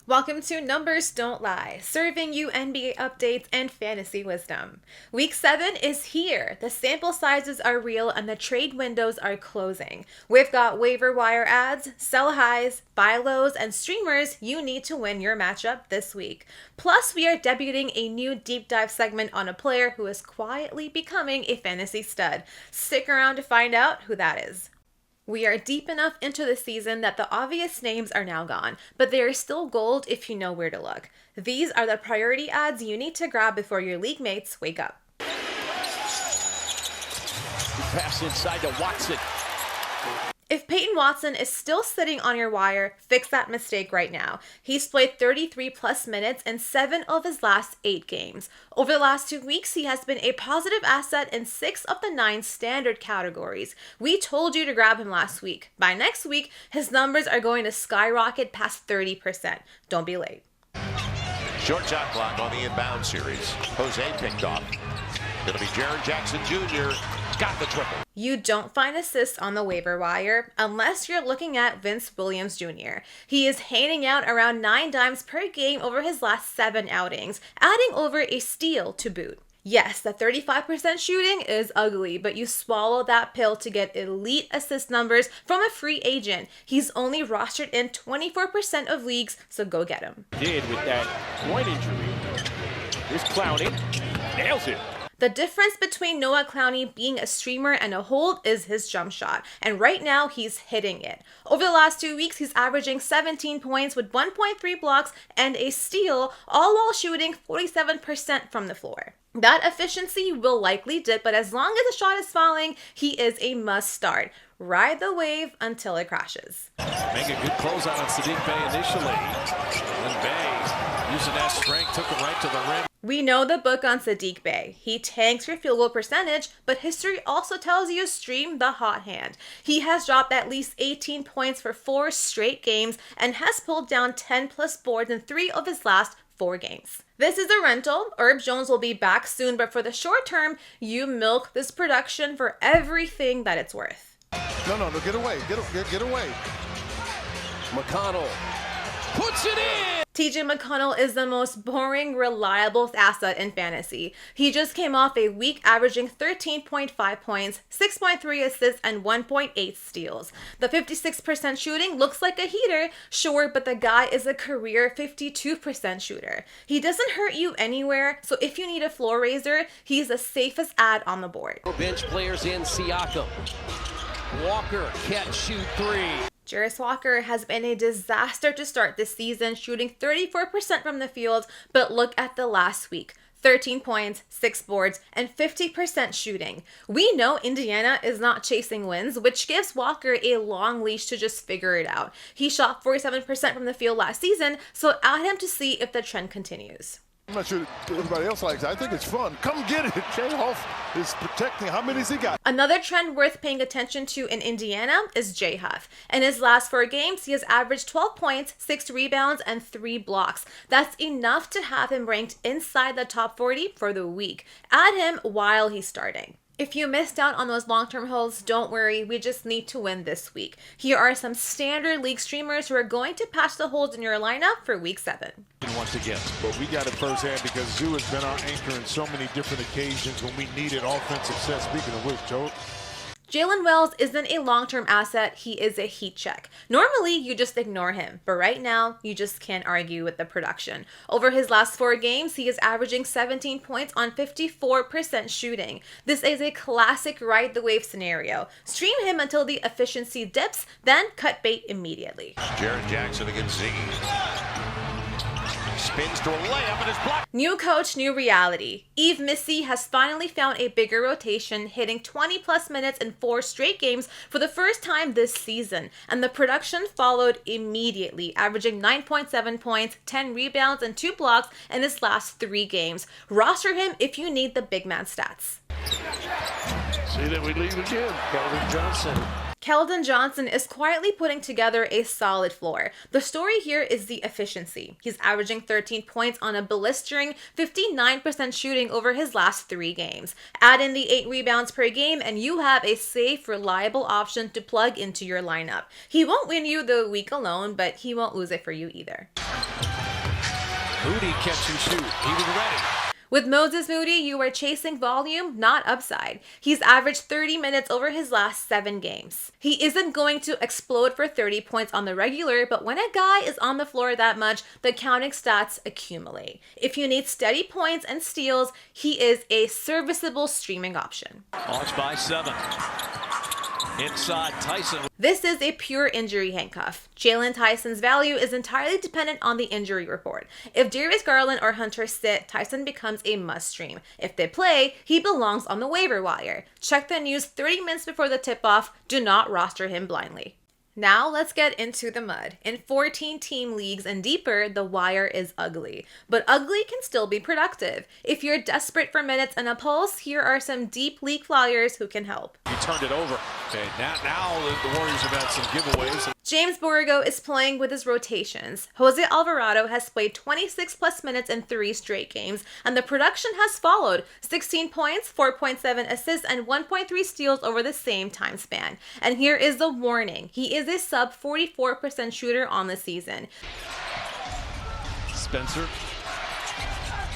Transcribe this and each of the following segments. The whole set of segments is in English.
Welcome to Numbers Don't Lie, serving you NBA updates and fantasy wisdom. Week 7 is here. The sample sizes are real and the trade windows are closing. We've got waiver wire ads, sell highs, buy lows, and streamers you need to win your matchup this week. Plus, we are debuting a new deep dive segment on a player who is quietly becoming a fantasy stud. Stick around to find out who that is. We are deep enough into the season that the obvious names are now gone, but they are still gold if you know where to look. These are the priority ads you need to grab before your league mates wake up. Pass inside to Watson. If Peyton Watson is still sitting on your wire, fix that mistake right now. He's played 33 plus minutes in 7 of his last 8 games. Over the last 2 weeks, he has been a positive asset in 6 of the 9 standard categories. We told you to grab him last week. By next week, his numbers are going to skyrocket past 30%. Don't be late. Short shot clock on the inbound series. Jose picked off. It'll be Jaren Jackson Jr. Got the triple. You don't find assists on the waiver wire unless you're looking at Vince Williams Jr. He is handing out around 9 dimes per game over his last 7 outings, adding over a steal to boot. Yes, the 35% shooting is ugly, but you swallow that pill to get elite assist numbers from a free agent. He's only rostered in 24% of leagues, so go get him. Did with that groin injury. Here's Clowney. Nails it. The difference between Noah Clowney being a streamer and a hold is his jump shot, and right now he's hitting it. Over the last 2 weeks, he's averaging 17 points with 1.3 blocks and a steal, all while shooting 47% from the floor. That efficiency will likely dip, but as long as the shot is falling, he is a must start. Ride the wave until it crashes. Make a good close out on Saddiq Bey initially. And Bey, using that strength, took him right to the rim. We know the book on Saddiq Bey. He tanks your field goal percentage, but history also tells you stream the hot hand. He has dropped at least 18 points for 4 straight games and has pulled down 10 plus boards in 3 of his last 4 games. This is a rental. Herb Jones will be back soon, but for the short term, you milk this production for everything that it's worth. No, get away. Get away. McConnell puts it in. TJ McConnell is the most boring, reliable asset in fantasy. He just came off a week averaging 13.5 points, 6.3 assists, and 1.8 steals. The 56% shooting looks like a heater, sure, but the guy is a career 52% shooter. He doesn't hurt you anywhere, so if you need a floor raiser, he's the safest ad on the board. Bench players in Siakam. Walker, catch, shoot 3. Jarace Walker has been a disaster to start this season, shooting 34% from the field, but look at the last week. 13 points, 6 boards, and 50% shooting. We know Indiana is not chasing wins, which gives Walker a long leash to just figure it out. He shot 47% from the field last season, so add him to see if the trend continues. I'm not sure everybody else likes it. I think it's fun. Come get it. Jay Huff is protecting. How many's he got? Another trend worth paying attention to in Indiana is Jay Huff. In his last 4 games, he has averaged 12 points, 6 rebounds, and 3 blocks. That's enough to have him ranked inside the top 40 for the week. Add him while he's starting. If you missed out on those long-term holds, don't worry, we just need to win this week. Here are some standard league streamers who are going to patch the holes in your lineup for week 7. Once again. But we got it firsthand because Zoo has been our anchor in so many different occasions when we needed offensive success. Speaking of which, Joe. Jalen Wells isn't a long-term asset, he is a heat check. Normally, you just ignore him, but right now, you just can't argue with the production. Over his last 4 games, he is averaging 17 points on 54% shooting. This is a classic ride the wave scenario. Stream him until the efficiency dips, then cut bait immediately. Jaren Jackson against Ziggy. Spins to a layup and is blocked. New coach, new reality. Yves Missi has finally found a bigger rotation, hitting 20 plus minutes in 4 straight games for the first time this season, and the production followed immediately, averaging 9.7 points, 10 rebounds, and 2 blocks in his last 3 games. Roster him if you need the big man stats. See that we leave again. Calvin Johnson. Keldon Johnson is quietly putting together a solid floor. The story here is the efficiency. He's averaging 13 points on a blistering 59% shooting over his last 3 games. Add in the 8 rebounds per game and you have a safe, reliable option to plug into your lineup. He won't win you the week alone, but he won't lose it for you either. Moody catch and shoot. He was ready. With Moses Moody, you are chasing volume, not upside. He's averaged 30 minutes over his last 7 games. He isn't going to explode for 30 points on the regular, but when a guy is on the floor that much, the counting stats accumulate. If you need steady points and steals, he is a serviceable streaming option. Launched by 7. Inside Tyson. This is a pure injury handcuff. Jalen Tyson's value is entirely dependent on the injury report. If Darius Garland or Hunter sit, Tyson becomes a must stream. If they play, he belongs on the waiver wire. Check the news 30 minutes before the tip-off. Do not roster him blindly. Now let's get into the mud. In 14-team leagues and deeper, the wire is ugly. But ugly can still be productive. If you're desperate for minutes and a pulse, here are some deep league flyers who can help. He turned it over. Okay, now the Warriors have had some giveaways. James Borrego is playing with his rotations. Jose Alvarado has played 26 plus minutes in 3 straight games, and the production has followed. 16 points, 4.7 assists, and 1.3 steals over the same time span. And here is the warning. He is a sub 44% shooter on the season. Spencer,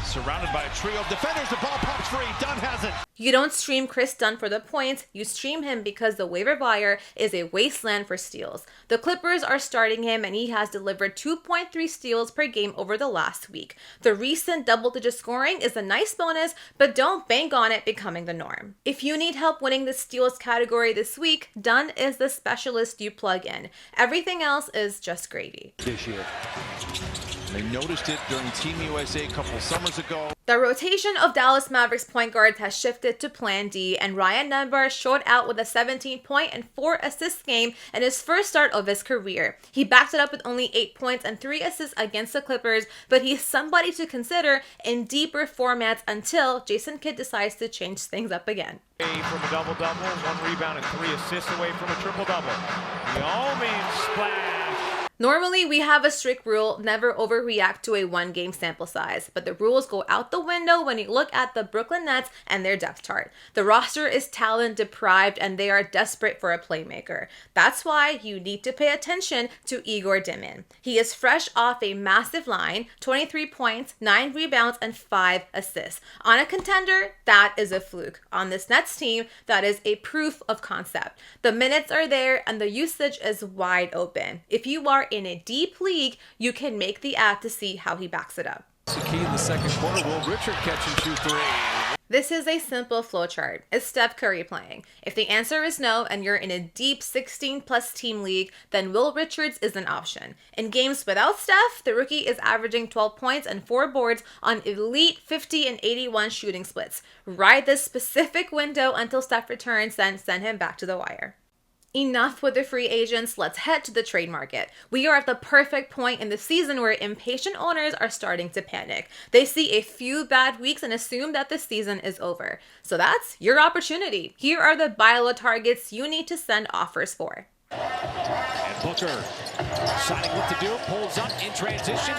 surrounded by a trio of defenders, the ball pops free, Dunn has it. You don't stream Chris Dunn for the points, you stream him because the waiver wire is a wasteland for steals. The Clippers are starting him and he has delivered 2.3 steals per game over the last week. The recent double-digit scoring is a nice bonus, but don't bank on it becoming the norm. If you need help winning the steals category this week, Dunn is the specialist you plug in. Everything else is just gravy. This year. They noticed it during Team USA a couple summers ago. The rotation of Dallas Mavericks point guards has shifted to Plan D, and Ryan Nembhard showed out with a 17-point and 4-assist game in his first start of his career. He backed it up with only 8 points and 3 assists against the Clippers, but he's somebody to consider in deeper formats until Jason Kidd decides to change things up again. From a double-double, 1 rebound and 3 assists away from a triple-double. Yao Ming splash. Normally, we have a strict rule, never overreact to a 1-game sample size, but the rules go out the window when you look at the Brooklyn Nets and their depth chart. The roster is talent deprived and they are desperate for a playmaker. That's why you need to pay attention to Igor Dimin. He is fresh off a massive line, 23 points, 9 rebounds, and 5 assists. On a contender, that is a fluke. On this Nets team, that is a proof of concept. The minutes are there and the usage is wide open. If you are in a deep league, you can make the ad to see how he backs it up. The key in the second quarter, will Richard catch and shoot 3? This is a simple flowchart. Is Steph Curry playing? If the answer is no and you're in a deep 16-plus team league, then Will Richards is an option. In games without Steph, the rookie is averaging 12 points and 4 boards on elite 50 and 81 shooting splits. Ride this specific window until Steph returns, then send him back to the wire. Enough with the free agents, let's head to the trade market. We are at the perfect point in the season where impatient owners are starting to panic. They see a few bad weeks and assume that the season is over. So that's your opportunity. Here are the buy low targets you need to send offers for. And Booker deciding what to do, pulls up in transition.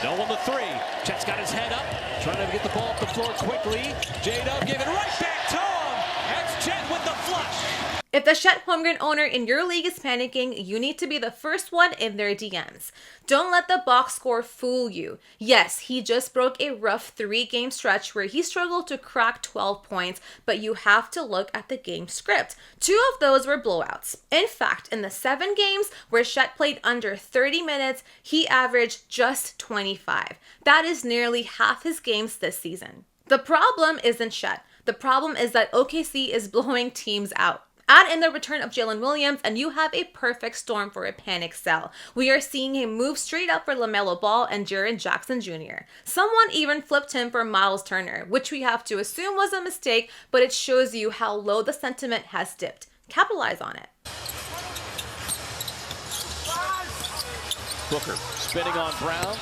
No on the 3. Chet's got his head up, trying to get the ball up the floor quickly. J-Dub gave it right back to him. That's Chet with the flush. If the Chet Holmgren owner in your league is panicking, you need to be the first one in their DMs. Don't let the box score fool you. Yes, he just broke a rough 3-game stretch where he struggled to crack 12 points, but you have to look at the game script. 2 of those were blowouts. In fact, in the 7 games where Chet played under 30 minutes, he averaged just 25. That is nearly half his games this season. The problem isn't Chet. The problem is that OKC is blowing teams out. Add in the return of Jalen Williams and you have a perfect storm for a panic sell. We are seeing him move straight up for LaMelo Ball and Jaren Jackson Jr. Someone even flipped him for Miles Turner, which we have to assume was a mistake, but it shows you how low the sentiment has dipped. Capitalize on it. Booker spinning on Brown,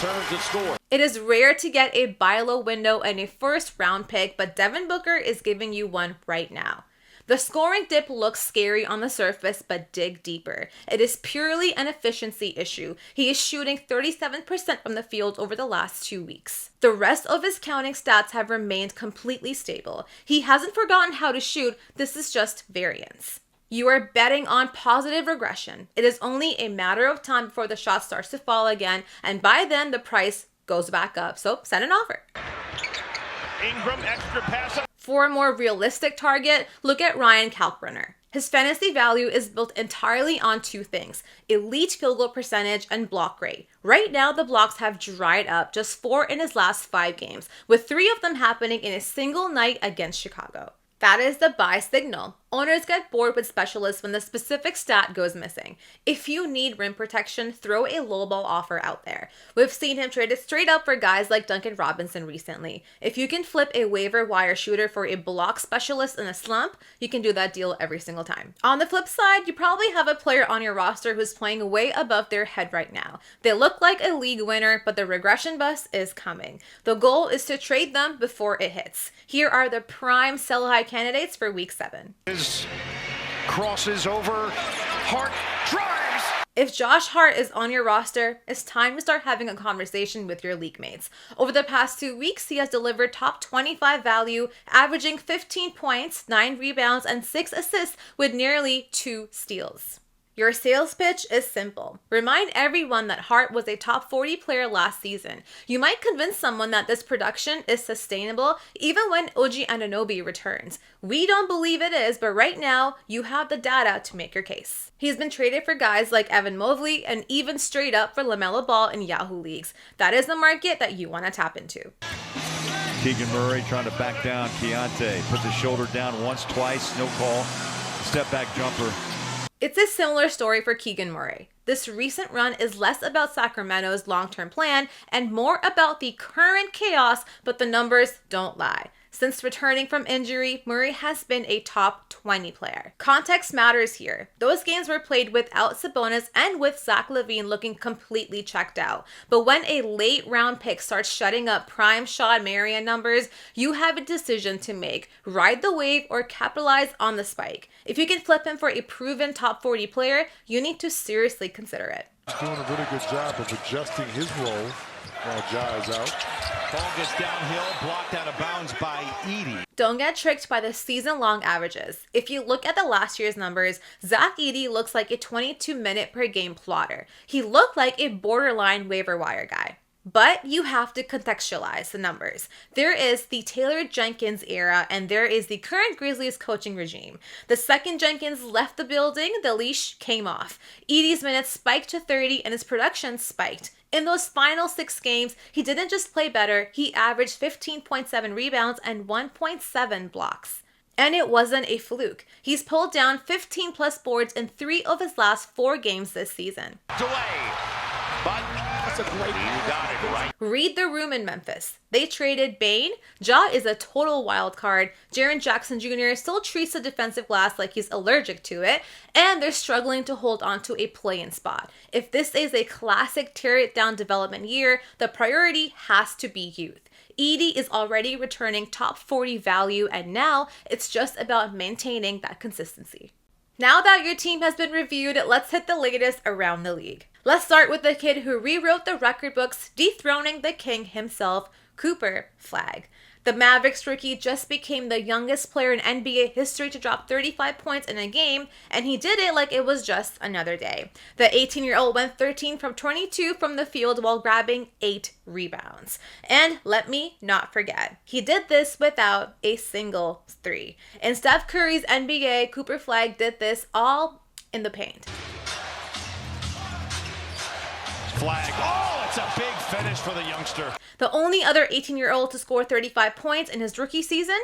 turns to score. It is rare to get a buy low window and a first-round pick, but Devin Booker is giving you one right now. The scoring dip looks scary on the surface, but dig deeper. It is purely an efficiency issue. He is shooting 37% from the field over the last 2 weeks. The rest of his counting stats have remained completely stable. He hasn't forgotten how to shoot. This is just variance. You are betting on positive regression. It is only a matter of time before the shot starts to fall again, and by then the price goes back up. So send an offer. Ingram, extra pass. For a more realistic target, look at Ryan Kalkbrenner. His fantasy value is built entirely on two things: elite field goal percentage and block rate. Right now, the blocks have dried up, just 4 in his last 5 games, with 3 of them happening in a single night against Chicago. That is the buy signal. Owners get bored with specialists when the specific stat goes missing. If you need rim protection, throw a lowball offer out there. We've seen him traded straight up for guys like Duncan Robinson recently. If you can flip a waiver wire shooter for a block specialist in a slump, you can do that deal every single time. On the flip side, you probably have a player on your roster who's playing way above their head right now. They look like a league winner, but the regression bus is coming. The goal is to trade them before it hits. Here are the prime sell-high candidates for Week 7. Crosses over, Hart drives. If Josh Hart is on your roster, it's time to start having a conversation with your league mates. Over the past 2 weeks, he has delivered top 25 value, averaging 15 points, 9 rebounds, and 6 assists with nearly 2 steals. Your sales pitch is simple. Remind everyone that Hart was a top 40 player last season. You might convince someone that this production is sustainable even when OG Anunoby returns. We don't believe it is, but right now, you have the data to make your case. He's been traded for guys like Evan Mobley and even straight up for LaMelo Ball in Yahoo leagues. That is the market that you want to tap into. Keegan Murray trying to back down Keontae. Put the shoulder down once, twice, no call. Step back jumper. It's a similar story for Keegan Murray. This recent run is less about Sacramento's long-term plan and more about the current chaos, but the numbers don't lie. Since returning from injury, Murray has been a top 20 player. Context matters here. Those games were played without Sabonis and with Zach LaVine looking completely checked out. But when a late round pick starts shutting up prime Sean Marion numbers, you have a decision to make. Ride the wave or capitalize on the spike. If you can flip him for a proven top 40 player, you need to seriously consider it. He's doing a really good job of adjusting his role while Ja is out. Ball gets downhill, blocked out of bounds by Edey. Don't get tricked by the season-long averages. If you look at the last year's numbers, Zach Edey looks like a 22-minute per game plotter. He looked like a borderline waiver wire guy. But you have to contextualize the numbers. There is the Taylor Jenkins era, and there is the current Grizzlies coaching regime. The second Jenkins left the building, the leash came off. Edey's minutes spiked to 30, and his production spiked. In those final 6 games, he didn't just play better, he averaged 15.7 rebounds and 1.7 blocks. And it wasn't a fluke. He's pulled down 15 plus boards in 3 of his last 4 games this season. Away. But that's a great. You got it right. Read the room in Memphis. They traded Bane. Ja is a total wild card. Jaren Jackson Jr. still treats the defensive glass like he's allergic to it. And they're struggling to hold on to a play-in spot. If this is a classic tear-it-down development year, the priority has to be youth. Edey is already returning top 40 value, and now it's just about maintaining that consistency. Now that your team has been reviewed, let's hit the latest around the league. Let's start with the kid who rewrote the record books, dethroning the king himself, Cooper Flagg. The Mavericks rookie just became the youngest player in NBA history to drop 35 points in a game, and he did it like it was just another day. The 18-year-old went 13 from 22 from the field while grabbing 8 rebounds. And let me not forget, he did this without a single 3. In Steph Curry's NBA, Cooper Flagg did this all in the paint. Flagg. Oh, it's a big finish for the youngster. The only other 18-year-old to score 35 points in his rookie season,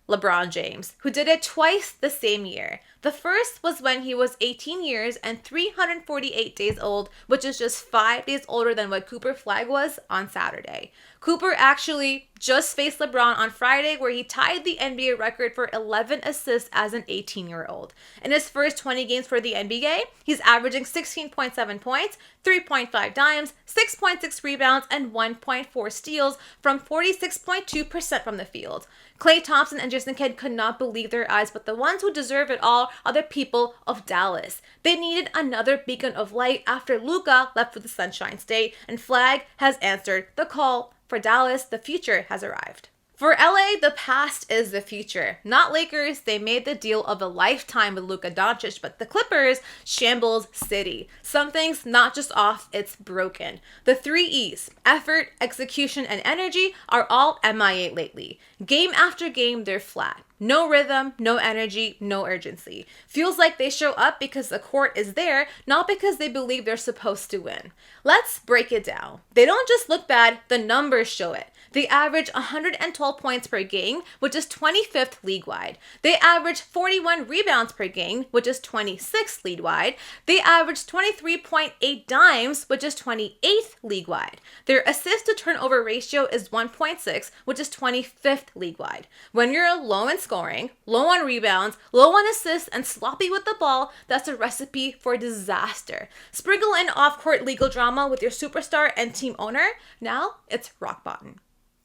LeBron James, who did it twice the same year. The first was when he was 18 years and 348 days old, which is just 5 days older than what Cooper Flagg was on Saturday. Cooper actually just faced LeBron on Friday, where he tied the NBA record for 11 assists as an 18-year-old. In his first 20 games for the NBA, he's averaging 16.7 points, 3.5 dimes, 6.6 rebounds, and 1.4 steals from 46.2% from the field. Klay Thompson and Jason Kidd could not believe their eyes, but the ones who deserve it all are the people of Dallas. They needed another beacon of light after Luka left for the Sunshine State, and Flagg has answered the call. For Dallas, the future has arrived. For LA, the past is the future. Not Lakers, they made the deal of a lifetime with Luka Doncic, but the Clippers, shambles city. Something's not just off, it's broken. The 3 E's, effort, execution, and energy, are all MIA lately. Game after game, they're flat. No rhythm, no energy, no urgency. Feels like they show up because the court is there, not because they believe they're supposed to win. Let's break it down. They don't just look bad, the numbers show it. They average 112 points per game, which is 25th league-wide. They average 41 rebounds per game, which is 26th league-wide. They average 23.8 dimes, which is 28th league-wide. Their assist-to-turnover ratio is 1.6, which is 25th league-wide. When you're low in scoring, low on rebounds, low on assists, and sloppy with the ball, that's a recipe for disaster. Sprinkle in off-court legal drama with your superstar and team owner, now it's rock bottom.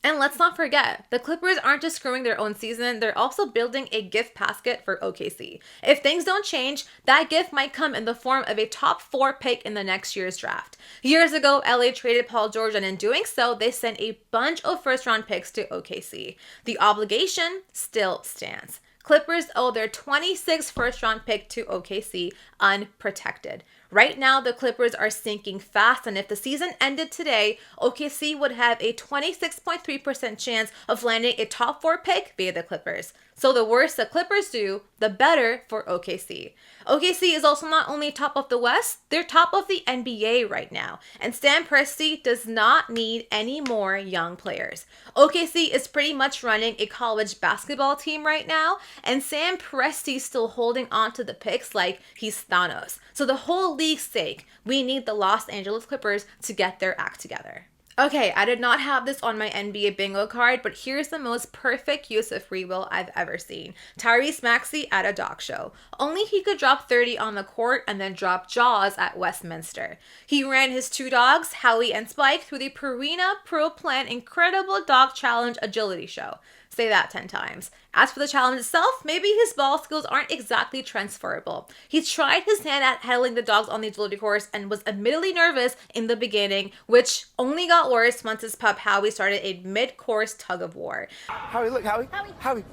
And let's not forget, the Clippers aren't just screwing their own season, they're also building a gift basket for OKC. If things don't change, that gift might come in the form of a top 4 pick in the next year's draft. Years ago, LA traded Paul George, and in doing so, they sent a bunch of first-round picks to OKC. The obligation still stands. Clippers owe their 26th first-round pick to OKC unprotected. Right now, the Clippers are sinking fast, and if the season ended today, OKC would have a 26.3% chance of landing a top 4 pick via the Clippers. So the worse the Clippers do, the better for OKC. OKC is also not only top of the West, they're top of the NBA right now. And Sam Presti does not need any more young players. OKC is pretty much running a college basketball team right now, and Sam Presti's still holding on to the picks like he's Thanos. So the whole league's sake, we need the Los Angeles Clippers to get their act together. Okay, I did not have this on my NBA bingo card, but here's the most perfect use of free will I've ever seen. Tyrese Maxey at a dog show. Only he could drop 30 on the court and then drop Jaws at Westminster. He ran his 2 dogs, Howie and Spike, through the Purina Pro Plan Incredible Dog Challenge Agility Show. Say that 10 times. As for the challenge itself, maybe his ball skills aren't exactly transferable. He tried his hand at handling the dogs on the agility course and was admittedly nervous in the beginning, which only got worse once his pup Howie started a mid-course tug of war. Howie, look, Howie. Howie.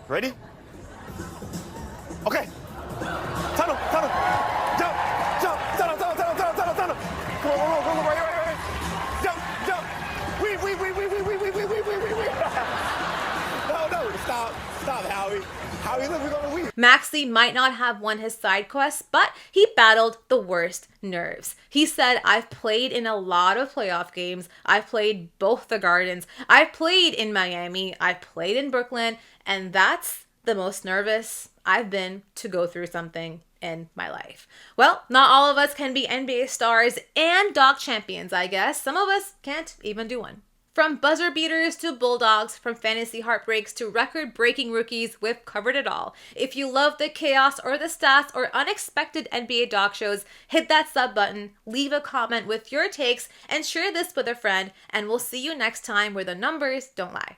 Ready? Okay. Tunnel. Jump. Tunnel. Come on, right. Jump. Wee. No, stop, Howie. Howie, look, we're gonna win. Maxey might not have won his side quest, but he battled the worst nerves. He said, I've played in a lot of playoff games. I've played both the Gardens. I've played in Miami. I've played in Brooklyn. And that's the most nervous I've been to go through something in my life. Well, not all of us can be NBA stars and dog champions, I guess. Some of us can't even do one. From buzzer beaters to bulldogs, from fantasy heartbreaks to record-breaking rookies, we've covered it all. If you love the chaos or the stats or unexpected NBA dog shows, hit that sub button, leave a comment with your takes, and share this with a friend, and we'll see you next time where the numbers don't lie.